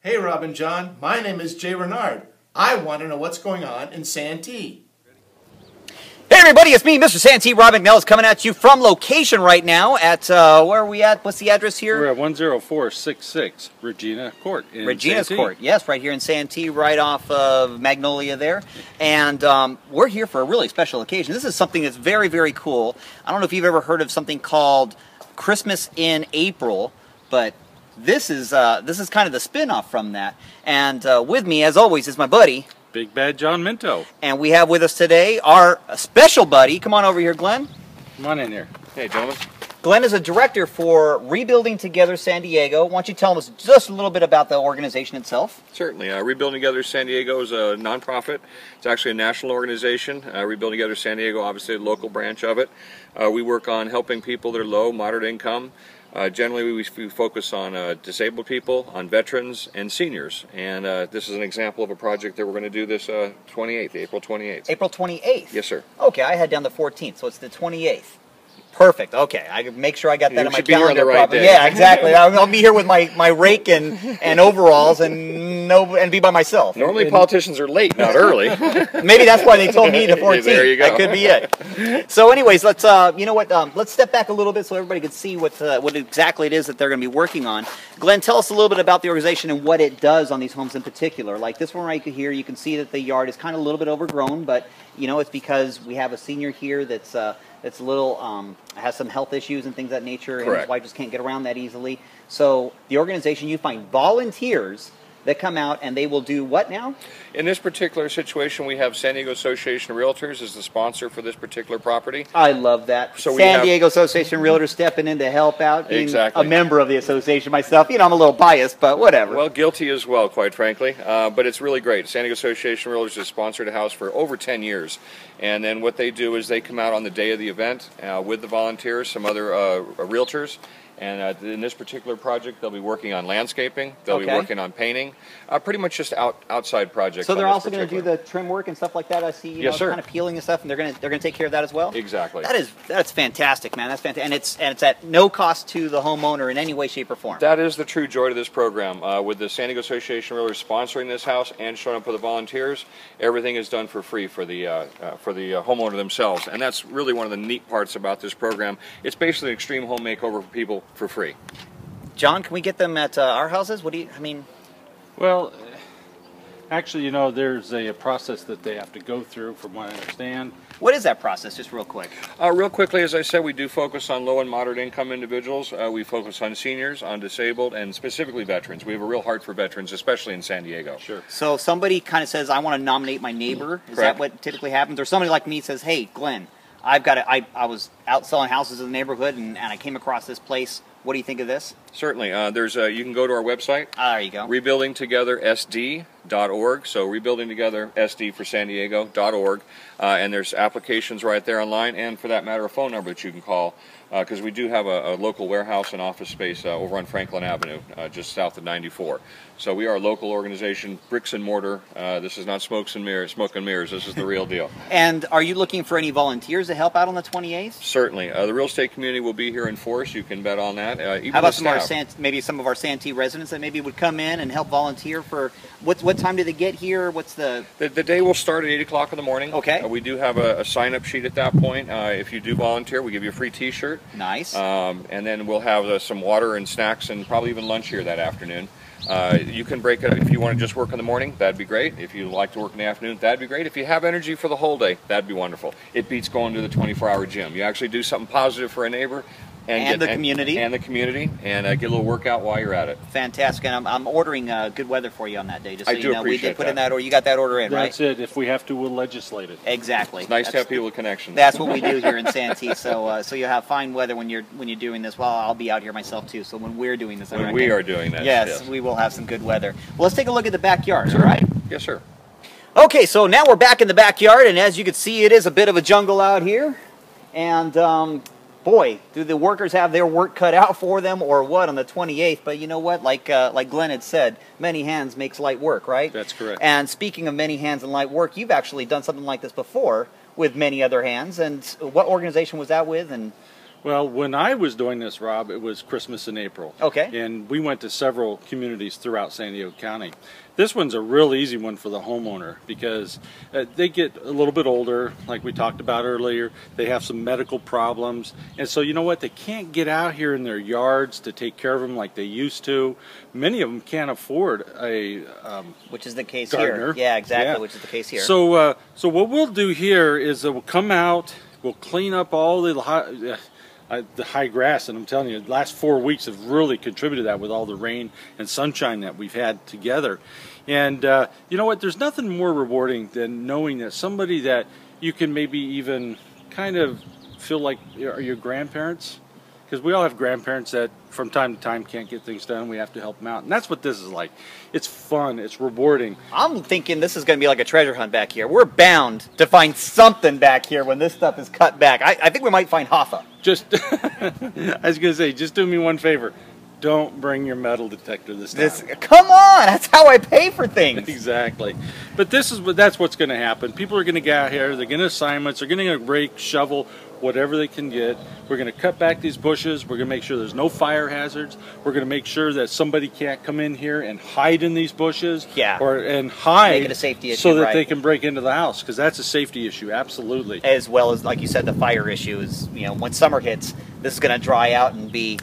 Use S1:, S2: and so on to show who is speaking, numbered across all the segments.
S1: Hey Rob and John, my name is Jay Renard. I want to know what's going on in Santee.
S2: Hey everybody, it's me, Mr. Santee, Rob McNelis, coming at you from location right now at, where are we at? What's the address here?
S3: We're at 10466 Regina Court in
S2: Regina's
S3: Santee.
S2: Court, yes, right here in Santee, right off of Magnolia there. And we're here for a really special occasion. This is something that's very, very cool. I don't know if you've ever heard of something called Christmas in April, but this is kind of the spin-off from that. And with me, as always, is my buddy,
S3: Big Bad John Minto.
S2: and we have with us today our special buddy. Come on over here, Glenn.
S3: Come on in here.
S4: Hey, gentlemen.
S2: Glenn is a director for Rebuilding Together San Diego. Why don't you tell us just a little bit about the organization itself?
S4: Certainly. Rebuilding Together San Diego is a nonprofit. It's actually a national organization. Rebuilding Together San Diego, obviously a local branch of it. We work on helping people that are low, moderate income. Generally, we focus on disabled people, on veterans, and seniors. And this is an example of a project that we're going to do this April 28th.
S2: April 28th?
S4: Yes, sir.
S2: Okay, I had down the 14th, so it's the 28th. Perfect. Okay, I can make sure I got that
S4: You
S2: in my
S4: should be here on
S2: calendar.
S4: the right day.
S2: Yeah, exactly. I'll be here with my rake and overalls and be by myself.
S4: Normally, politicians are late, not early.
S2: Maybe that's why they told me the 14th.
S4: There you go.
S2: That could be it. So, anyways, let's you know what? Let's step back a little bit so everybody can see what exactly it is that they're going to be working on. Glenn, tell us a little bit about the organization and what it does on these homes in particular. Like this one right here, you can see that the yard is kind of a little bit overgrown, but you know it's because we have a senior here that's a little has some health issues and things of that nature, and his wife just can't get around that easily. So the organization, you find volunteers that come out and they will do what now?
S4: In this particular situation, we have San Diego Association of Realtors as the sponsor for this particular property.
S2: I love that.
S4: So
S2: San Diego Association of Realtors stepping in to help out. Being
S4: Exactly.
S2: a member of the association myself. You know, I'm a little biased, but whatever.
S4: Well, guilty as well, quite frankly. But it's really great. San Diego Association of Realtors has sponsored a house for over 10 years. And then what they do is they come out on the day of the event with the volunteers, some other realtors. And in this particular project, they'll be working on landscaping. They'll be working on painting. Pretty much just outside projects.
S2: So they're also going to do the trim work and stuff like that. I see, you know, kind of peeling and stuff, and they're going to take care of that as well.
S4: Exactly.
S2: That's fantastic, man. That's fantastic, and it's at no cost to the homeowner in any way, shape, or form.
S4: That is the true joy to this program. With the San Diego Association of Realtors sponsoring this house and showing up for the volunteers, everything is done for free for the homeowner themselves, and that's really one of the neat parts about this program. It's basically an extreme home makeover for people for free.
S2: John, can we get them at our houses? What do you? I mean.
S3: Well, actually, you know, there's a process that they have to go through, from what I understand.
S2: What is that process, just real quick?
S4: Real quickly, as I said, we do focus on low and moderate income individuals. We focus on seniors, on disabled, and specifically veterans. We have a real heart for veterans, especially in San Diego.
S3: Sure.
S2: So somebody kind of says, I want to nominate my neighbor. Is that what typically happens? Or somebody like me says, hey, Glenn, I was out selling houses in the neighborhood, and I came across this place. What do you think of this?
S4: Certainly. You can go to our website.
S2: There you go.
S4: rebuildingtogethersd.org. So Rebuilding Together SD for San Diego.org. And there's applications right there online, and for that matter, a phone number that you can call, because we do have a local warehouse and office space over on Franklin Avenue, just south of 94. So we are a local organization, bricks and mortar. This is not smoke and mirrors. This is the real deal.
S2: And are you looking for any volunteers to help out on the 28th?
S4: Certainly. The real estate community will be here in force. You can bet on that. Even
S2: how about maybe some of our Santee residents that maybe would come in and help volunteer for what time do they get here? What's the
S4: day will start at 8 o'clock in the morning.
S2: Okay.
S4: We do have a sign-up sheet at that point. If you do volunteer, we give you a free T-shirt.
S2: Nice.
S4: And then we'll have some water and snacks and probably even lunch here that afternoon. You can break it if you want to just work in the morning. That'd be great. If you like to work in the afternoon, that'd be great. If you have energy for the whole day, that'd be wonderful. It beats going to the 24-hour gym. You actually do something positive for a neighbor. And the community, and get a little workout while you're at it.
S2: Fantastic, and I'm ordering good weather for you on that day. Just so you know, we did put
S4: that.
S2: In that order. You got that order in, right?
S3: That's it. If we have to, we'll legislate it.
S2: Exactly.
S4: It's nice to have people with connections.
S2: That's what we do here in Santee. So you'll have fine weather when you're doing this. Well, I'll be out here myself too. So when we're doing this,
S4: when we are doing that,
S2: yes, we will have some good weather. Well, let's take a look at the backyard. All right?
S4: Yes, sir.
S2: Okay, so now we're back in the backyard, and as you can see, it is a bit of a jungle out here, and. Boy, do the workers have their work cut out for them or what on the 28th? But you know what? Like Glenn had said, many hands makes light work, right?
S4: That's correct.
S2: And speaking of many hands and light work, you've actually done something like this before with many other hands. And what organization was that with? And
S3: Well, when I was doing this, Rob, it was Christmas in April.
S2: Okay.
S3: And we went to several communities throughout San Diego County. This one's a real easy one for the homeowner because they get a little bit older, like we talked about earlier. They have some medical problems. And so, you know what? They can't get out here in their yards to take care of them like they used to. Many of them can't afford a
S2: which is the case
S3: gardener.
S2: here. Yeah, exactly,
S3: Yeah.
S2: which is the case here.
S3: So, so what we'll do here is we'll come out, we'll clean up all the high grass, and I'm telling you, the last 4 weeks have really contributed to that with all the rain and sunshine that we've had together. And you know what? There's nothing more rewarding than knowing that somebody that you can maybe even kind of feel like are your grandparents. Because we all have grandparents that from time to time can't get things done. We have to help them out. And that's what this is like. It's fun. It's rewarding.
S2: I'm thinking this is going to be like a treasure hunt back here. We're bound to find something back here when this stuff is cut back. I think we might find Hoffa.
S3: Just, I was going to say, just do me one favor. Don't bring your metal detector this time.
S2: Come on! That's how I pay for things.
S3: Exactly. But that's what's going to happen. People are going to get out here. They're going to assignments. They're going to rake, shovel, whatever they can get. We're going to cut back these bushes. We're going to make sure there's no fire hazards. We're going to make sure that somebody can't come in here and hide in these bushes.
S2: Yeah.
S3: And hide.
S2: Make it a safety issue,
S3: so that
S2: right.
S3: they can break into the house, because that's a safety issue. Absolutely.
S2: As well as, like you said, the fire issue is, you know, when summer hits, this is going to dry out and be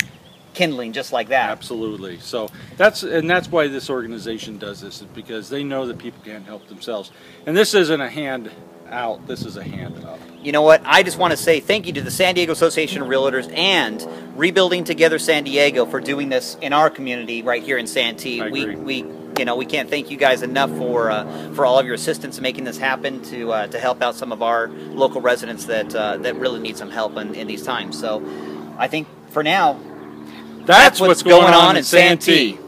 S2: kindling just like that.
S3: Absolutely. So that's why this organization does this, is because they know that people can't help themselves. And this isn't a hand out, this is a hand up.
S2: You know what? I just want to say thank you to the San Diego Association of Realtors and Rebuilding Together San Diego for doing this in our community right here in Santee.
S3: I agree.
S2: We can't thank you guys enough for all of your assistance in making this happen to help out some of our local residents that really need some help in these times. So I think for now, that's what's going on in Santee.com.